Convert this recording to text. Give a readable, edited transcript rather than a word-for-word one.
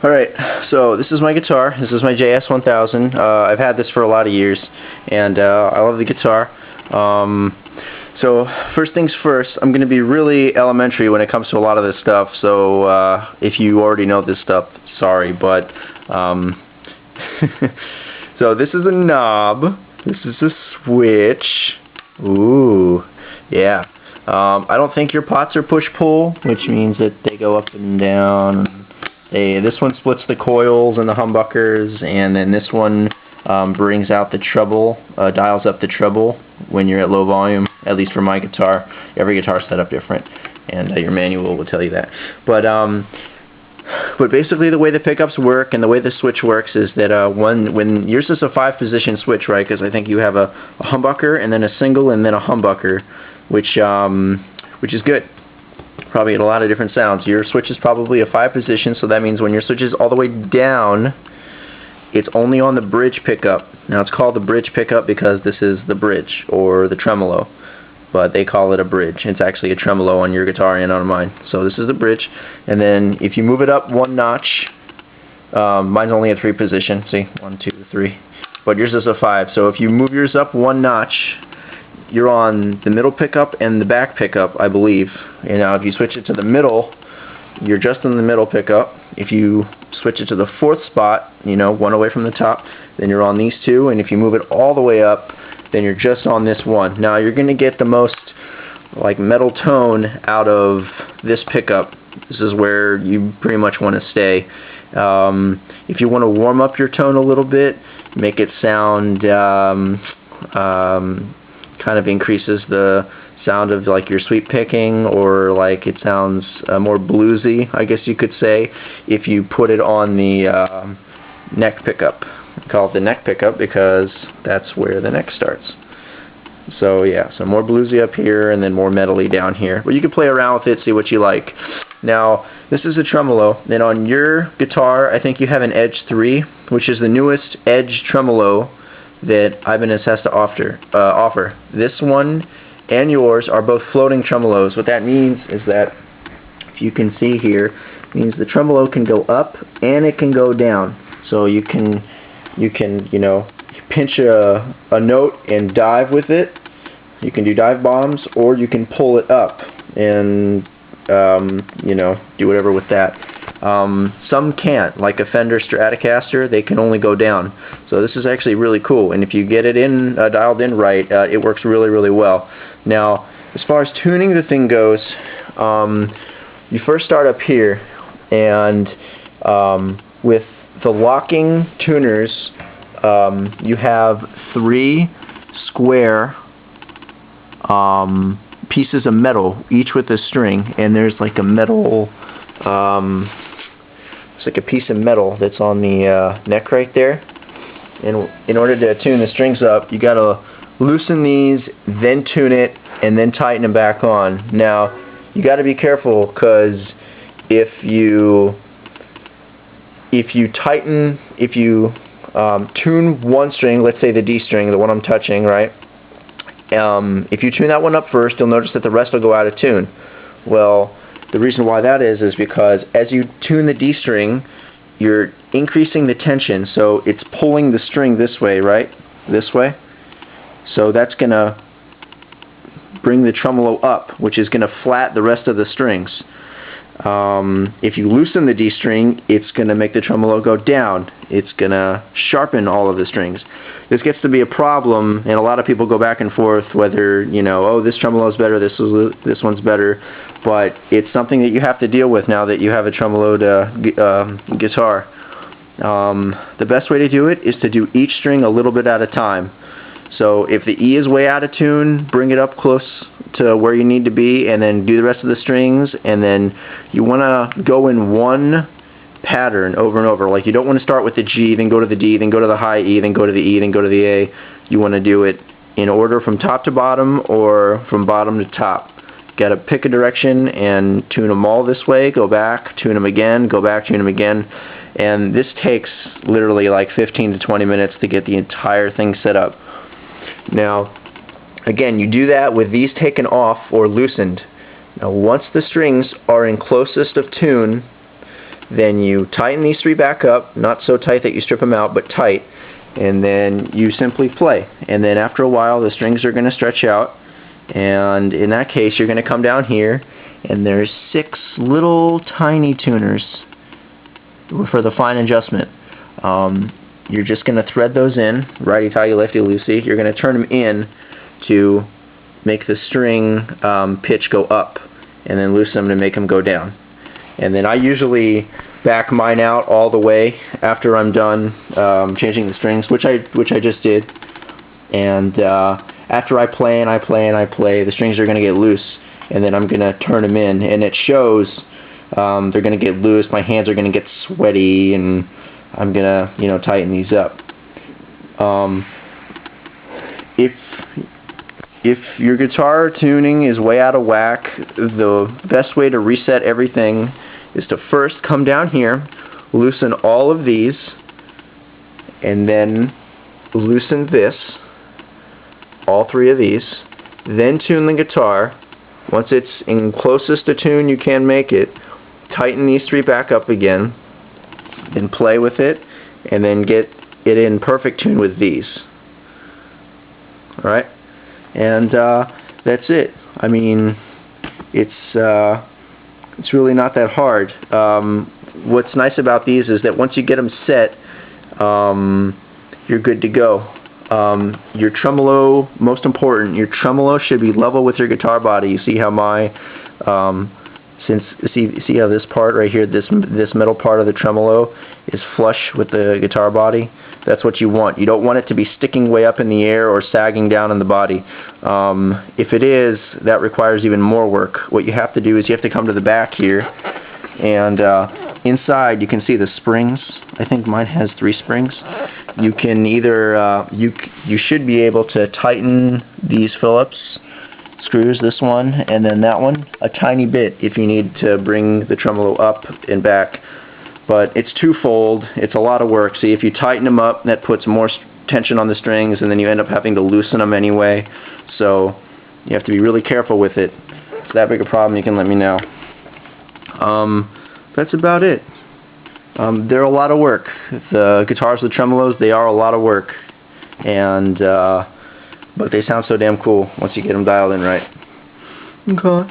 Alright, so this is my guitar. This is my JS1000. I've had this for a lot of years, and I love the guitar. So first things first, I'm going to be really elementary when it comes to a lot of this stuff, so if you already know this stuff, sorry, but so this is a knob, this is a switch. Ooh, yeah. I don't think your pots are push-pull, which means that they go up and down. This one splits the coils and the humbuckers, and then this one brings out the treble, dials up the treble when you're at low volume, at least for my guitar. Every guitar is set up different, and your manual will tell you that. But basically the way the pickups work and the way the switch works is that when yours is a 5-position switch, right, because I think you have a humbucker and then a single and then a humbucker, which is good. Probably get a lot of different sounds. Your switch is probably a 5-position, so that means when your switch is all the way down, it's only on the bridge pickup. Now it's called the bridge pickup because this is the bridge, or the tremolo, but they call it a bridge. It's actually a tremolo on your guitar and on mine. So this is the bridge, and then if you move it up one notch, mine's only a 3-position, see, 1, 2, 3, but yours is a 5, so if you move yours up one notch, you're on the middle pickup and the back pickup, I believe. And now if you switch it to the middle, you're just in the middle pickup. If you switch it to the 4th spot, you know, one away from the top, then you're on these two. And if you move it all the way up, then you're just on this one. Now you're going to get the most like metal tone out of this pickup. This is where you pretty much want to stay. If you want to warm up your tone a little bit, make it sound kind of increases the sound of like your sweep picking, or like it sounds more bluesy, I guess you could say, if you put it on the neck pickup. I call it the neck pickup because that's where the neck starts. So yeah, so more bluesy up here and then more metally down here. But you can play around with it, see what you like. Now, this is a tremolo, and on your guitar, I think you have an Edge 3, which is the newest Edge tremolo that Ibanez has to offer. This one and yours are both floating tremolos. What that means is that, if you can see here, it means the tremolo can go up and it can go down. So you can you know, pinch a note and dive with it. You can do dive bombs, or you can pull it up and you know, do whatever with that. Some can't, like a Fender Stratocaster, they can only go down. So this is actually really cool, and if you get it in dialed in right, it works really, really well. Now, as far as tuning the thing goes, you first start up here, and with the locking tuners, you have 3 square pieces of metal, each with a string, and there's like a metal, it's like a piece of metal that's on the neck right there. And in order to tune the strings up, you gotta loosen these, then tune it, and then tighten them back on. Now, you gotta be careful, because if you tune one string, let's say the D string, the one I'm touching, right? If you tune that one up first, you'll notice that the rest will go out of tune. Well, the reason why that is because as you tune the D string, you're increasing the tension, so it's pulling the string this way, right? This way. So that's going to bring the tremolo up, which is going to flat the rest of the strings. If you loosen the D string, it's going to make the tremolo go down. It's going to sharpen all of the strings. This gets to be a problem, and a lot of people go back and forth whether, you know, oh, this tremolo is better, this one's better, but it's something that you have to deal with now that you have a tremoloed guitar. The best way to do it is to do each string a little bit at a time. So if the E is way out of tune, bring it up close to where you need to be, and then do the rest of the strings, and then you want to go in one pattern over and over. Like, you don't want to start with the G, then go to the D, then go to the high E, then go to the E, then go to the A. You want to do it in order from top to bottom, or from bottom to top. Got to pick a direction and tune them all this way, go back, tune them again, go back, tune them again. And this takes literally like 15 to 20 minutes to get the entire thing set up. Now, again, you do that with these taken off or loosened. Now, once the strings are in closest of tune, Then you tighten these 3 back up, not so tight that you strip them out, but tight, and then you simply play. And then after a while the strings are going to stretch out, and in that case you're going to come down here, and there's 6 little tiny tuners for the fine adjustment. You're just going to thread those in, righty-tighty, lefty-loosey. You're going to turn them in to make the string pitch go up, and then loosen them to make them go down. And then I usually back mine out all the way after I'm done changing the strings, which I just did. And after I play and I play and I play, the strings are going to get loose, and then I'm going to turn them in, and it shows they're going to get loose. My hands are going to get sweaty, and I'm going to tighten these up. If your guitar tuning is way out of whack, the best way to reset everything is to first come down here, loosen all of these, and then loosen this, all 3 of these, then tune the guitar. Once it's in closest to tune you can make it, tighten these 3 back up again, and play with it, and then get it in perfect tune with these. Alright? And that's it. I mean, it's really not that hard. What's nice about these is that once you get them set, you're good to go. Your tremolo, most important, your tremolo should be level with your guitar body. You see how my, see how this part right here, this metal part of the tremolo is flush with the guitar body? That's what you want. You don't want it to be sticking way up in the air or sagging down in the body. If it is, that requires even more work. What you have to do is you have to come to the back here, and inside you can see the springs. I think mine has 3 springs. You can either, you should be able to tighten these Phillips screws, this one and then that one, a tiny bit if you need to bring the tremolo up and back. But it's twofold. It's a lot of work. See, if you tighten them up, that puts more tension on the strings, and then you end up having to loosen them anyway. So you have to be really careful with it. If it's that big a problem, you can let me know. That's about it. They're a lot of work. The guitars, the tremolos, they are a lot of work. And but they sound so damn cool once you get them dialed in right. Okay.